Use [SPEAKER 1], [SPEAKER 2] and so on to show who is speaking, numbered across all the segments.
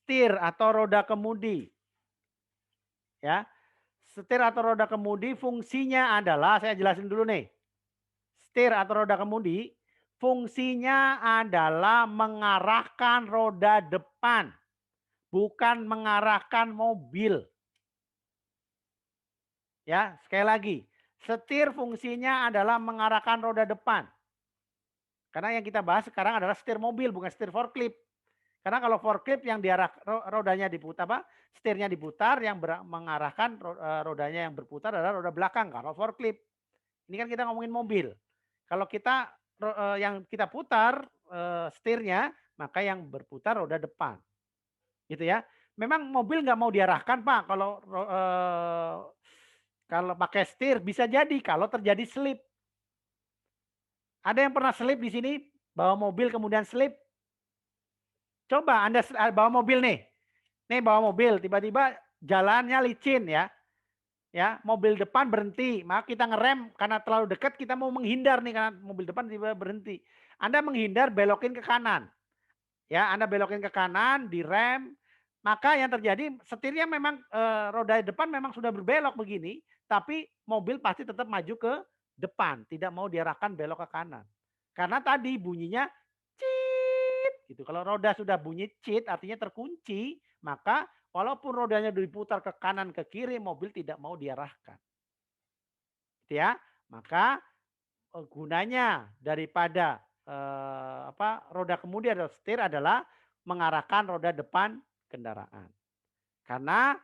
[SPEAKER 1] setir atau roda kemudi. Ya, setir atau roda kemudi fungsinya adalah, saya jelasin dulu nih. Setir atau roda kemudi fungsinya adalah mengarahkan roda depan, bukan mengarahkan mobil. Ya, sekali lagi, setir fungsinya adalah mengarahkan roda depan. Karena yang kita bahas sekarang adalah setir mobil, bukan setir forklift. Karena kalau forklift yang diarah rodanya diputar, setirnya diputar, yang mengarahkan rodanya yang berputar adalah roda belakang. Kalau forklift, ini kan kita ngomongin mobil. Kalau kita yang kita putar setirnya, maka yang berputar roda depan, gitu ya. Memang mobil nggak mau diarahkan Pak. Kalau pakai setir bisa jadi kalau terjadi slip. Ada yang pernah slip di sini? Bawa mobil kemudian slip? Coba Anda bawa mobil nih. Nih bawa mobil, tiba-tiba jalannya licin ya. Ya, mobil depan berhenti, maka kita ngerem karena terlalu dekat, kita mau menghindar nih karena mobil depan tiba berhenti. Anda menghindar, belokin ke kanan. Ya, Anda belokin ke kanan, direm, maka yang terjadi setirnya memang roda depan memang sudah berbelok begini, tapi mobil pasti tetap maju ke depan, tidak mau diarahkan belok ke kanan. Karena tadi bunyinya cit gitu. Kalau roda sudah bunyi cit artinya terkunci, maka walaupun rodanya diputar ke kanan ke kiri, mobil tidak mau diarahkan. Gitu ya. Maka gunanya daripada roda kemudi atau setir adalah mengarahkan roda depan kendaraan. Karena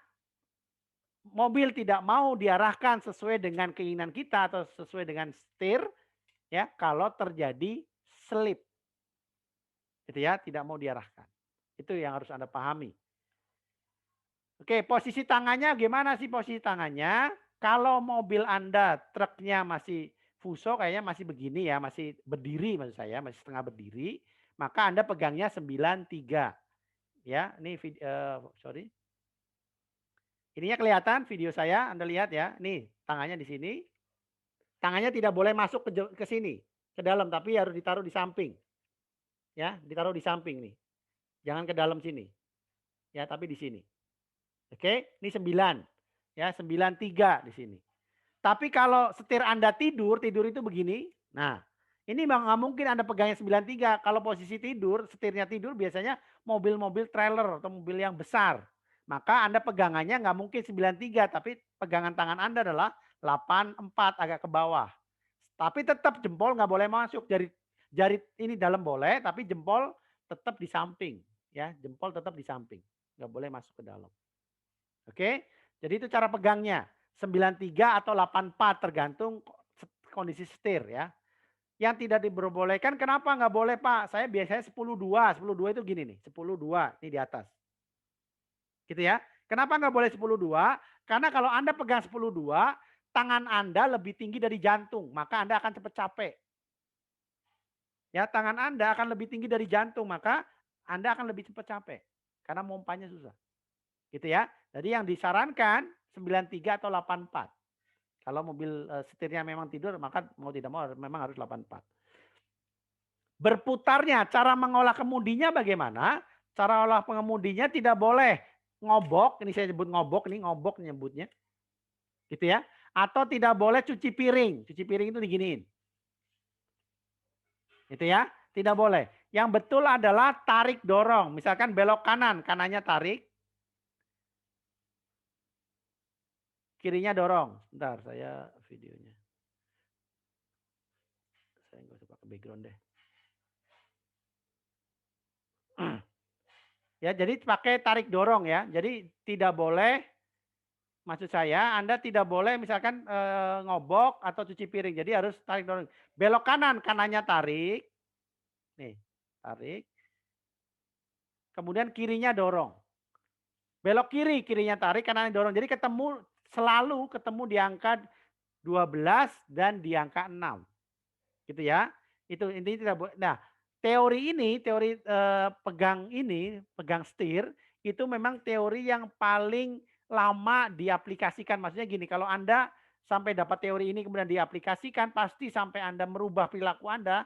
[SPEAKER 1] mobil tidak mau diarahkan sesuai dengan keinginan kita atau sesuai dengan setir ya kalau terjadi slip. Gitu ya, tidak mau diarahkan. Itu yang harus Anda pahami. Oke, posisi tangannya gimana sih posisi tangannya? Kalau mobil Anda truknya masih fuso kayaknya masih begini ya, masih berdiri maksud saya, masih setengah berdiri, maka Anda pegangnya 93. Ya, ini sorry. Ininya kelihatan video saya, Anda lihat ya. Nih, tangannya di sini. Tangannya tidak boleh masuk ke sini, ke dalam, tapi harus ditaruh di samping. Ya, ditaruh di samping nih. Jangan ke dalam sini. Ya, tapi di sini. Oke, ini 9. Ya, 93 di sini. Tapi kalau setir Anda tidur itu begini. Nah, ini nggak mungkin Anda pegangnya 93. Kalau posisi tidur, setirnya tidur biasanya mobil-mobil trailer atau mobil yang besar. Maka Anda pegangannya nggak mungkin 93, tapi pegangan tangan Anda adalah 84 agak ke bawah. Tapi tetap jempol nggak boleh masuk. Jari ini dalam boleh, tapi jempol tetap di samping. Ya, jempol tetap di samping. Nggak boleh masuk ke dalam. Oke, jadi itu cara pegangnya. 93 atau 84 tergantung kondisi setir ya. Yang tidak diperbolehkan kenapa nggak boleh Pak? Saya biasanya 10-2. 10-2 itu gini nih, 10-2 ini di atas. Gitu ya. Kenapa nggak boleh 10-2? Karena kalau Anda pegang 10-2, tangan Anda lebih tinggi dari jantung, maka Anda akan cepat capek. Ya, tangan Anda akan lebih tinggi dari jantung, maka Anda akan lebih cepat capek. Karena mompanya susah. Gitu ya. Jadi yang disarankan 93 atau 84. Kalau mobil setirnya memang tidur, maka mau tidak mau memang harus 84. Berputarnya, cara mengolah kemudinya bagaimana? Cara olah pengemudinya tidak boleh ngobok, ini saya sebut ngobok, ini ngobok nyebutnya. Gitu ya. Atau tidak boleh cuci piring. Cuci piring itu diginiin. Gitu ya. Tidak boleh. Yang betul adalah tarik dorong. Misalkan belok kanan, kanannya tarik. Kirinya dorong. Bentar, saya videonya. Saya nggak usah pakai background deh. Ya, jadi pakai tarik dorong ya. Jadi tidak boleh, maksud saya Anda tidak boleh misalkan ngobok atau cuci piring. Jadi harus tarik dorong. Belok kanan, kanannya tarik. Nih, tarik. Kemudian kirinya dorong. Belok kiri, kirinya tarik, kanannya dorong. Jadi selalu ketemu di angka 12 dan di angka 6. Gitu ya. Itu intinya tidak boleh. Nah, teori pegang setir itu memang teori yang paling lama diaplikasikan. Maksudnya gini, kalau Anda sampai dapat teori ini kemudian diaplikasikan, pasti sampai Anda merubah perilaku Anda,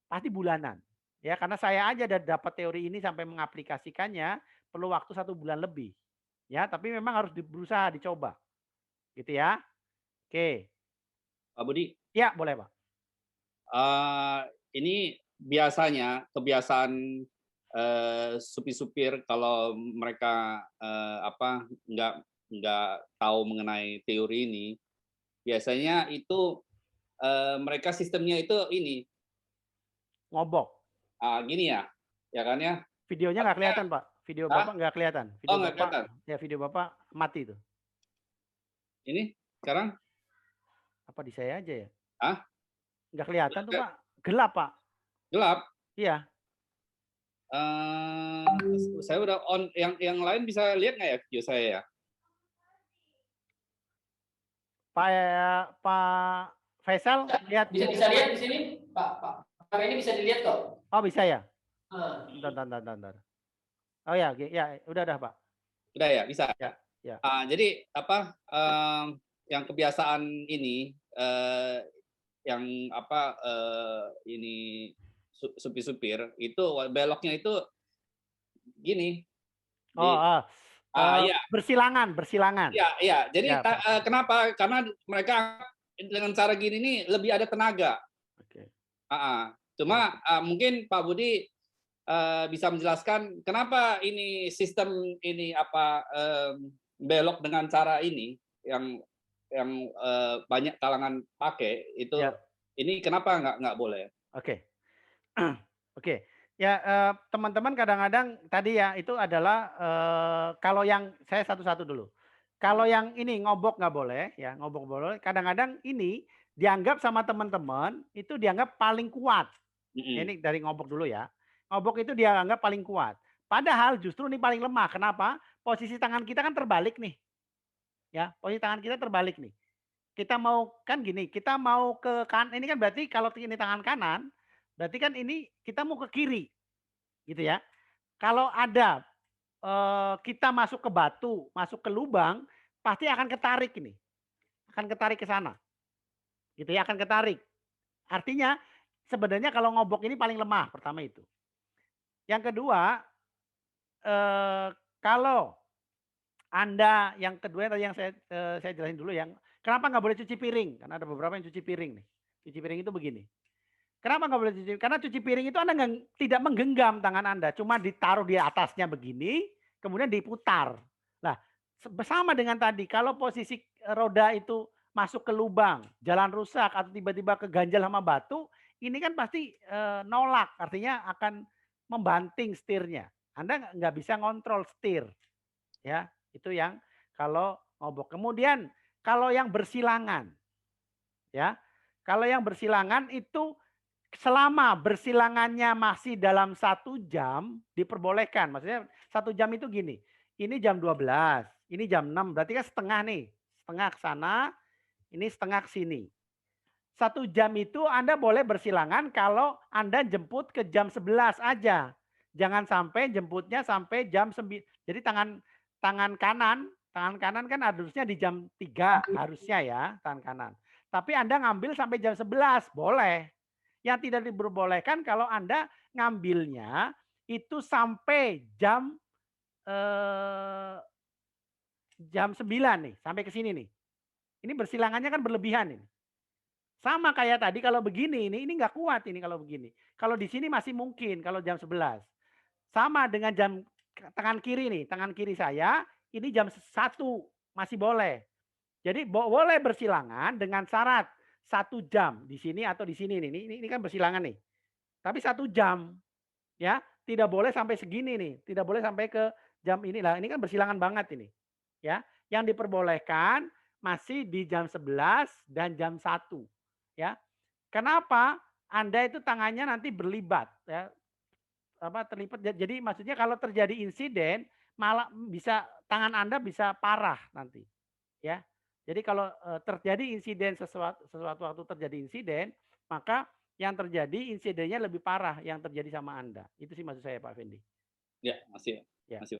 [SPEAKER 1] pasti bulanan. Ya, karena saya aja dapat teori ini sampai mengaplikasikannya, perlu waktu 1 bulan lebih. Ya, tapi memang harus berusaha dicoba. Gitu ya. Oke.
[SPEAKER 2] Pak Budi,
[SPEAKER 1] Ya, boleh, Pak.
[SPEAKER 2] ini biasanya kebiasaan supir-supir kalau mereka nggak tahu mengenai teori ini, biasanya itu mereka sistemnya itu ini
[SPEAKER 1] Ngobok.
[SPEAKER 2] gini ya kan ya?
[SPEAKER 1] Videonya nggak kelihatan, Pak. Video
[SPEAKER 2] Hah?
[SPEAKER 1] Bapak nggak kelihatan.
[SPEAKER 2] Oh
[SPEAKER 1] Video
[SPEAKER 2] nggak
[SPEAKER 1] Bapak,
[SPEAKER 2] kelihatan.
[SPEAKER 1] ya video Bapak mati tuh.
[SPEAKER 2] Ini sekarang?
[SPEAKER 1] Apa di saya aja ya?
[SPEAKER 2] Hah?
[SPEAKER 1] Nggak kelihatan tuh, Pak. Gelap, Pak.
[SPEAKER 2] Gelap.
[SPEAKER 1] Iya.
[SPEAKER 2] Saya udah on. Yang lain bisa lihat nggak ya video saya ya?
[SPEAKER 1] Pak Faisal lihat.
[SPEAKER 3] Bisa lihat di sini, Pak. Ini bisa dilihat kok.
[SPEAKER 1] Oh, bisa ya?
[SPEAKER 3] Bentar.
[SPEAKER 1] Oh ya, udah Pak.
[SPEAKER 2] Udah ya, bisa.
[SPEAKER 1] Ya, ya.
[SPEAKER 2] Jadi yang kebiasaan ini yang ini supir-supir itu beloknya itu gini.
[SPEAKER 1] Iya. Bersilangan.
[SPEAKER 2] Iya. Jadi kenapa? Karena mereka dengan cara gini nih lebih ada tenaga.
[SPEAKER 1] Oke.
[SPEAKER 2] Cuma mungkin Pak Budi bisa menjelaskan kenapa ini sistem ini belok dengan cara ini yang banyak kalangan pakai itu ini kenapa nggak boleh?
[SPEAKER 1] Oke. Ya, teman-teman kadang-kadang tadi ya itu adalah kalau yang saya satu-satu dulu. Kalau yang ini ngobok nggak boleh, ya ngobok boleh. Kadang-kadang ini dianggap sama teman-teman itu dianggap paling kuat. Ini dari ngobok dulu ya. Ngobok itu dianggap paling kuat. Padahal justru ini paling lemah. Kenapa? Posisi tangan kita kan terbalik nih. Ya, posisi tangan kita terbalik nih. Kita mau kan gini, kita mau ke kanan. Ini kan berarti kalau ini tangan kanan, berarti kan ini kita mau ke kiri. Gitu ya. Kalau ada kita masuk ke batu, masuk ke lubang, pasti akan ketarik ini. Akan ketarik ke sana. Gitu ya, akan ketarik. Artinya sebenarnya kalau ngobok ini paling lemah, pertama itu. Yang kedua, kalau Anda, yang kedua tadi yang saya jelasin dulu, yang kenapa nggak boleh cuci piring? Karena ada beberapa yang cuci piring nih. Cuci piring itu begini. Kenapa nggak boleh cuci? Karena cuci piring itu Anda tidak menggenggam tangan Anda, cuma ditaruh di atasnya begini, kemudian diputar. Nah, sama dengan tadi, kalau posisi roda itu masuk ke lubang, jalan rusak atau tiba-tiba keganjal sama batu, ini kan pasti nolak, artinya akan membanting setirnya. Anda nggak bisa ngontrol setir, ya itu yang kalau ngobok. Kemudian kalau yang bersilangan, ya kalau yang bersilangan itu selama bersilangannya masih dalam 1 jam diperbolehkan. Maksudnya 1 jam itu gini, ini jam 12, ini jam 6, berarti kan setengah nih. Setengah ke sana, ini setengah ke sini. 1 jam itu Anda boleh bersilangan kalau Anda jemput ke jam 11 aja. Jangan sampai jemputnya sampai jam 9. Jadi tangan kanan kan harusnya di jam 3 harusnya ya, tangan kanan. Tapi Anda ngambil sampai jam 11, boleh. Yang tidak diperbolehkan kalau Anda ngambilnya itu sampai jam 9 nih, sampai ke sini nih. Ini bersilangannya kan berlebihan ini. Sama kayak tadi kalau begini ini nggak kuat ini kalau begini. Kalau di sini masih mungkin kalau jam 11. Sama dengan jam tangan kiri nih, tangan kiri saya ini jam 1 masih boleh. Jadi boleh bersilangan dengan syarat 1 jam di sini atau di sini nih. Ini kan bersilangan nih. Tapi 1 jam. Ya, tidak boleh sampai segini nih. Tidak boleh sampai ke jam inilah. Ini kan bersilangan banget ini. Ya, yang diperbolehkan masih di jam 11 dan jam 1. Ya. Kenapa? Anda itu tangannya nanti berlibat ya. Terlipat. Jadi maksudnya kalau terjadi insiden malah bisa tangan Anda bisa parah nanti. Ya. Jadi kalau terjadi insiden sesuatu waktu terjadi insiden, maka yang terjadi insidennya lebih parah yang terjadi sama Anda. Itu sih maksud saya Pak Fendi.
[SPEAKER 2] Ya, masih.
[SPEAKER 1] Ya.
[SPEAKER 2] Masih.